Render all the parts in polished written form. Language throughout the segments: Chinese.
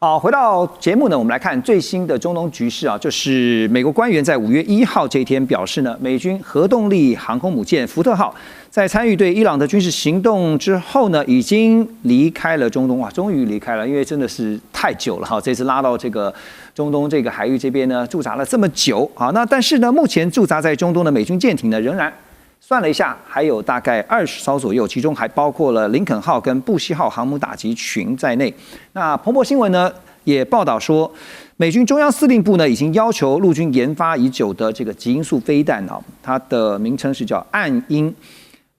好，回到节目呢，我们来看最新的中东局势啊，就是美国官员在5月1号这一天表示呢，美军核动力航空母舰福特号在参与对伊朗的军事行动之后呢，已经离开了中东啊，终于离开了，因为真的是太久了哈，这次拉到这个中东这个海域这边呢，驻扎了这么久啊，那但是呢，目前驻扎在中东的美军舰艇呢，仍然算了一下，还有大概20艘左右，其中还包括了林肯号跟布希号航母打击群在内。那彭博新闻呢也报道说，美军中央司令部呢已经要求陆军研发已久的这个极音速飞弹啊，它的名称是叫暗鹰，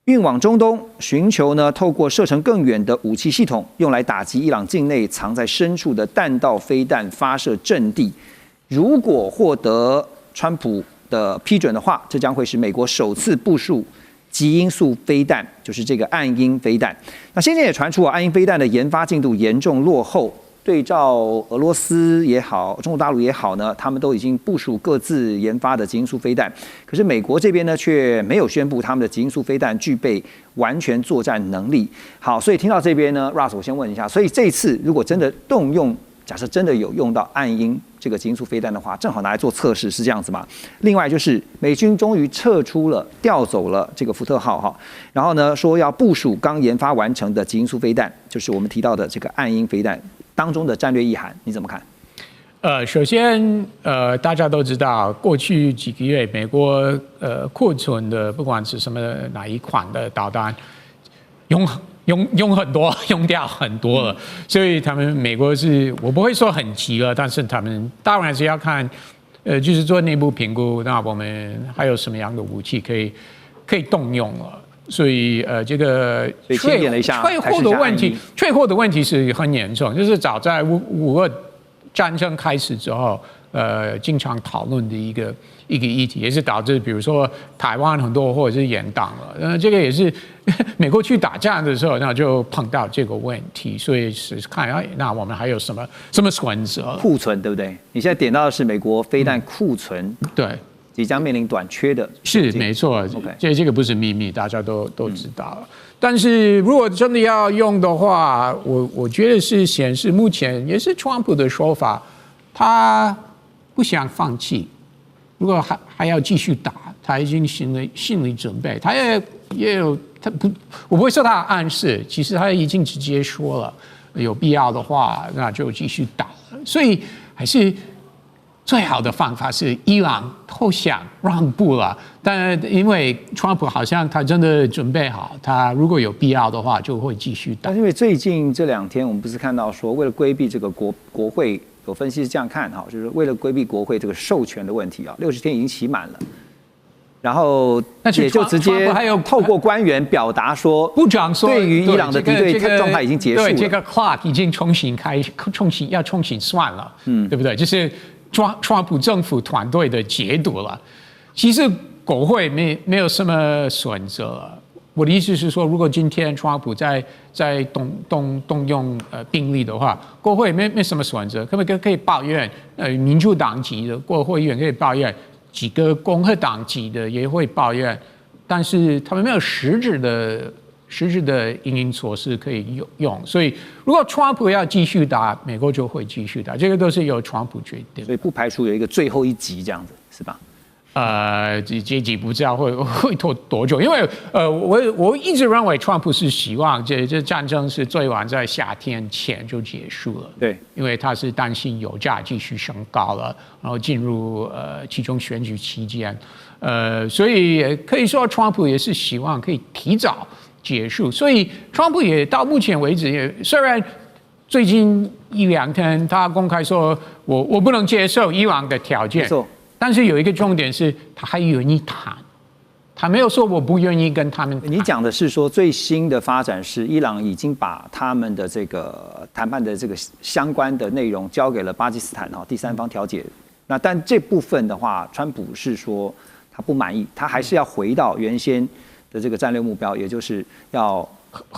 运往中东，寻求呢透过射程更远的武器系统，用来打击伊朗境内藏在深处的弹道飞弹发射阵地。如果获得川普的批准的话，这将会是美国首次部署极音速飞弹，就是这个暗鹰飞弹。那现在也传出暗鹰飞弹的研发进度严重落后，对照俄罗斯也好，中国大陆也好呢，他们都已经部署各自研发的极音速飞弹。可是美国这边呢，却没有宣布他们的极音速飞弹具备完全作战能力。好，所以听到这边呢 ，Russ， 我先问一下，所以这次如果真的动用，假设真的有用到暗鹰这个极音速飞弹的话，正好拿来做测试，是这样子吗？另外就是美军终于撤出了、调走了这个福特号哈，然后呢说要部署刚研发完成的极音速飞弹，就是我们提到的这个暗鹰飞弹当中的战略意涵，你怎么看？首先大家都知道，过去几个月美国库存的不管是什么哪一款的导弹，用很多，用掉很多了，所以他们美国是我不会说很急了，但是他们当然是要看，就是做内部评估，那我们还有什么样的武器可以动用了。所以这个退货的问题是很严重，就是早在五二战争开始之后，经常讨论的一个议题，也是导致比如说台湾很多或者是延档了，这个也是美国去打仗的时候，那就碰到这个问题，所以是看那我们还有什么选择？库存对不对？你现在点到的是美国飞弹库存，对。即将面临短缺的，是没错，这个不是秘密，大家都知道了。但是如果真的要用的话，我觉得是显示目前也是川普的说法，他不想放弃，如果还要继续打，他已经心理准备，他也有我不会说他暗示，其实他已经直接说了，有必要的话那就继续打，所以还是。最好的方法是伊朗投降让步了，但因为川普好像他真的准备好，他如果有必要的话就会继续打。但因为最近这2天我们不是看到说，为了规避这个国会，有分析是这样看哈，就是为了规避国会这个授权的问题啊，60天已经期满了。然后也就直接透过官员表达说，部长说，对于伊朗的敌对状态已经结束了，对这个 clock 已经重新算了，对不对？就是川普政府团队的解读了。其实国会没有什么选择了。我的意思是说，如果今天川普在动用兵力的话，国会没什么选择，可以抱怨，民主党籍的国会议员可以抱怨。几个共和党籍的也会抱怨，但是他们没有实质的因应措施可以用，所以如果川普要继续打，美国就会继续打，这个都是由川普决定。所以不排除有一个最后一集这样子，是吧？这集不知道会拖多久，因为我一直认为川普是希望这战争是最晚在夏天前就结束了。对，因为他是担心油价继续升高了，然后进入其中选举期间，所以可以说川普也是希望可以提早结束，所以川普也到目前为止也虽然最近1-2天他公开说我不能接受伊朗的条件。没错。但是有一个重点是，他还愿意谈，他没有说我不愿意跟他们谈。你讲的是说最新的发展是，伊朗已经把他们的这个谈判的这个相关的内容交给了巴基斯坦第三方调解。那但这部分的话，川普是说他不满意，他还是要回到原先的这个战略目标，也就是要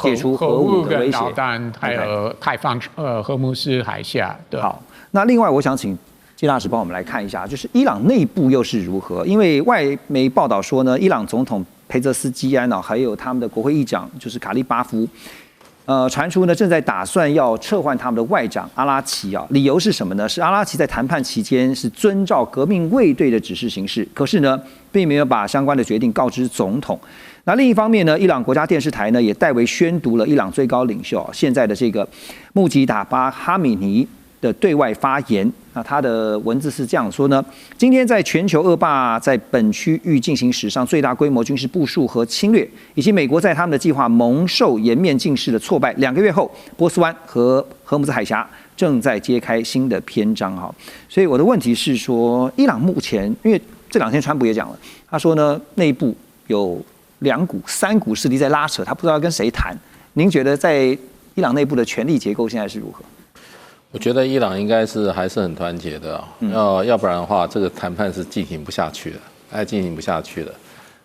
解除核武的威胁，导弹还有开放荷姆斯海峡。对。好，那另外我想请谢大使帮我们来看一下，就是伊朗内部又是如何？因为外媒报道说呢，伊朗总统裴泽斯基安还有他们的国会议长就是卡利巴夫，传出呢正在打算要撤换他们的外长阿拉奇啊，理由是什么呢？是阿拉奇在谈判期间是遵照革命卫队的指示行事，可是呢并没有把相关的决定告知总统。那另一方面呢，伊朗国家电视台呢也代为宣读了伊朗最高领袖现在的这个穆吉达巴哈米尼的对外发言。那他的文字是这样说呢：今天在全球恶霸在本区域进行史上最大规模军事部署和侵略，以及美国在他们的计划蒙受颜面尽失的挫败，2个月后，波斯湾和荷姆兹海峡正在揭开新的篇章哈。所以我的问题是说，伊朗目前因为这2天川普也讲了，他说呢内部有2股、3股势力在拉扯，他不知道要跟谁谈。您觉得在伊朗内部的权力结构现在是如何？我觉得伊朗应该是还是很团结的要不然的话，这个谈判是进行不下去的，进行不下去的。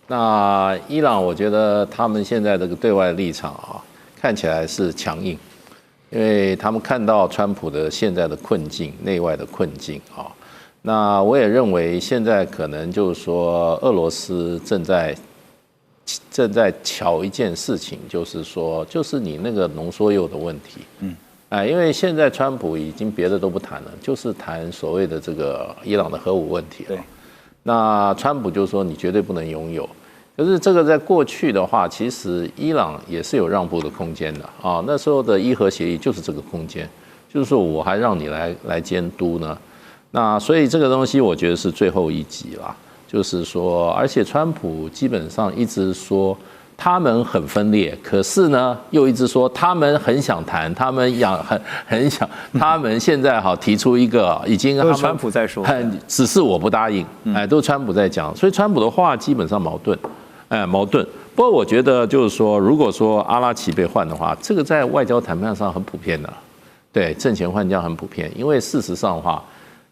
那伊朗，我觉得他们现在这个对外立场看起来是强硬，因为他们看到川普的现在的困境，内外的困境那我也认为现在可能就是说，俄罗斯正在瞧一件事情，就是说，就是你那个浓缩铀的问题。因为现在川普已经别的都不谈了，就是谈所谓的这个伊朗的核武问题。那川普就说你绝对不能拥有。可是这个在过去的话，其实伊朗也是有让步的空间的那时候的伊核协议就是这个空间，就是说我还让你来监督呢。那所以这个东西我觉得是最后一集啦，就是说，而且川普基本上一直说他们很分裂，可是呢又一直说他们很想谈，他们很想，他们现在提出一个已经都是川普在说，只是我不答应，都是川普在讲，所以川普的话基本上矛盾。不过我觉得就是说，如果说阿拉奇被换的话，这个在外交谈判上很普遍的，对，阵前换将很普遍，因为事实上的话，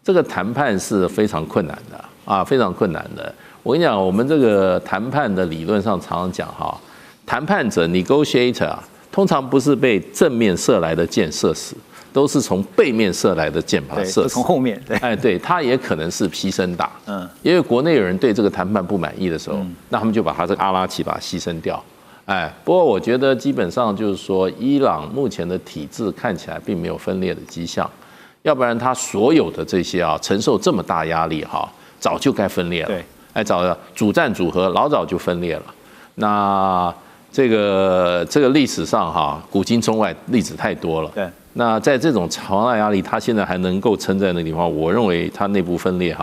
这个谈判是非常困难的非常困难的。我跟你讲，我们这个谈判的理论上常常讲谈判者 negotiator 通常不是被正面射来的箭射死，都是从背面射来的箭把它射死。从后面，对，他也可能是牺牲打。因为国内有人对这个谈判不满意的时候，那他们就把他这个阿拉奇把它牺牲掉。不过我觉得基本上就是说，伊朗目前的体制看起来并没有分裂的迹象，要不然他所有的这些承受这么大压力早就该分裂了。早主战组合老早就分裂了。那这个历史上古今中外例子太多了。那在这种强大压力，他现在还能够撑在那个地方，我认为他内部分裂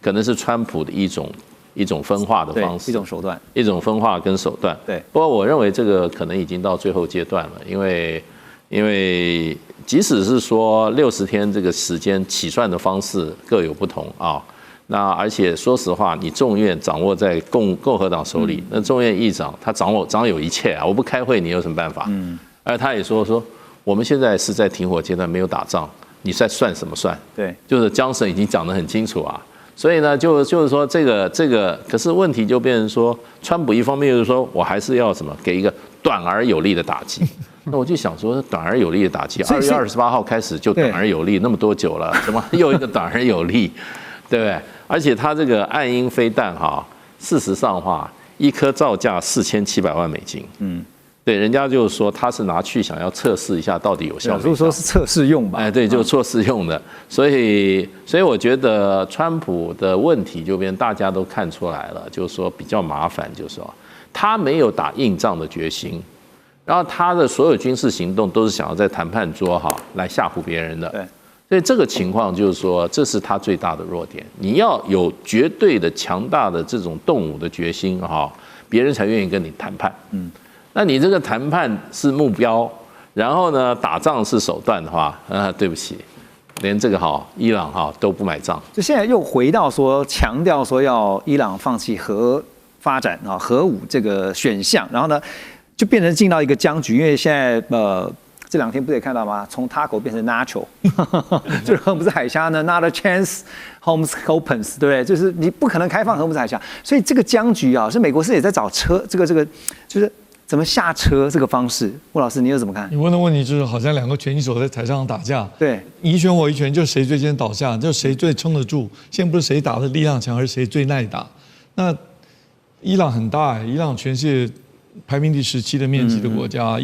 可能是川普的一种分化的方式，一种手段，一种分化跟手段。不过我认为这个可能已经到最后阶段了，因为即使是说60天这个时间起算的方式各有不同那而且说实话，你众院掌握在共和党手里，那众院议长他掌有一切我不开会你有什么办法？而他也说我们现在是在停火阶段，没有打仗，你在算什么算？就是江省已经讲得很清楚所以呢，就是说这个，可是问题就变成说，川普一方面就是说我还是要什么给一个短而有力的打击。那我就想说，短而有力的打击，2月28号开始就短而有力，那么多久了，怎么又一个短而有力，对不对？而且它这个暗鹰飞弹事实上的话，一颗造价$4700万。对，人家就是说他是拿去想要测试一下到底有效没效，就是说是测试用吧？对，就是测试用的。所以我觉得川普的问题就变大家都看出来了，就是说比较麻烦，就是说他没有打硬仗的决心，然后他的所有军事行动都是想要在谈判桌来吓唬别人的。所以这个情况就是说，这是他最大的弱点。你要有绝对的强大的这种动武的决心别人才愿意跟你谈判。那你这个谈判是目标，然后呢打仗是手段的话，对不起，连这个伊朗都不买账。就现在又回到说强调说要伊朗放弃核发展核武这个选项，然后呢就变成进到一个僵局，因为现在这2天不是也看到吗？从 Taco 变成 Nacho， 就是荷姆兹海峡呢 ，Not a chance, Hormuz opens， 对不对？就是你不可能开放荷姆兹海峡，所以这个僵局是美国是也在找车，这个就是怎么下车这个方式。吴老师，你又怎么看？你问的问题就是好像2个拳击手在台上打架，对，你一拳我一拳，就谁最先倒下，就谁最撑得住。现在不是谁打的力量强，而是谁最耐打。那伊朗很大伊朗全世界排名第17的面积的国家，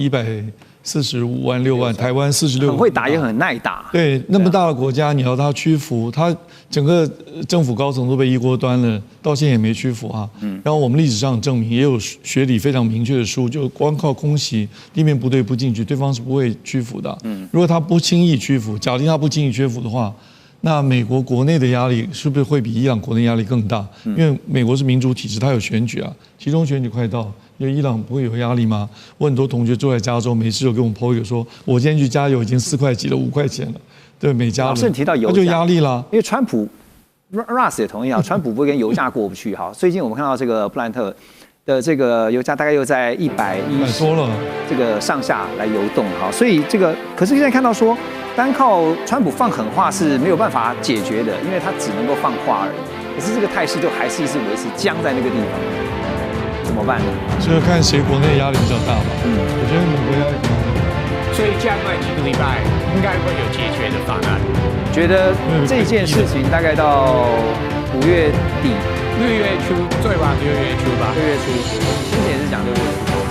45万6万，台湾46万，很会打也很耐打。对，那么大的国家，你要他屈服，他整个政府高层都被一锅端了，到现在也没屈服啊。然后我们历史上证明，也有学理非常明确的书，就光靠空袭地面部队不进去，对方是不会屈服的。如果他不轻易屈服，假定他不轻易屈服的话，那美国国内的压力是不是会比伊朗国内压力更大？因为美国是民主体制，它有选举啊，其中选举快到，因为伊朗不会有压力吗？我很多同学住在加州，没事就跟我们PO一个说，我今天去加油已经4块几了，5块钱了，对，每加仑。老师提到油价，那就压力啦。因为川普 Russ 也同意啊，川普不会跟油价过不去。好，最近我们看到这个布兰特的这个油价大概又在110多了这个上下来游动。好，所以这个可是现在看到说，单靠川普放狠话是没有办法解决的，因为他只能够放话而已。可是这个态势就还是一直维持僵在那个地方，怎么办呢？就是看谁国内压力比较大吧。我觉得美国压力比较大。所以加快几个礼拜应该会有解决的方案。觉得这件事情大概到5月底、6月初，最晚6月初吧。6月初，之前是讲6月初。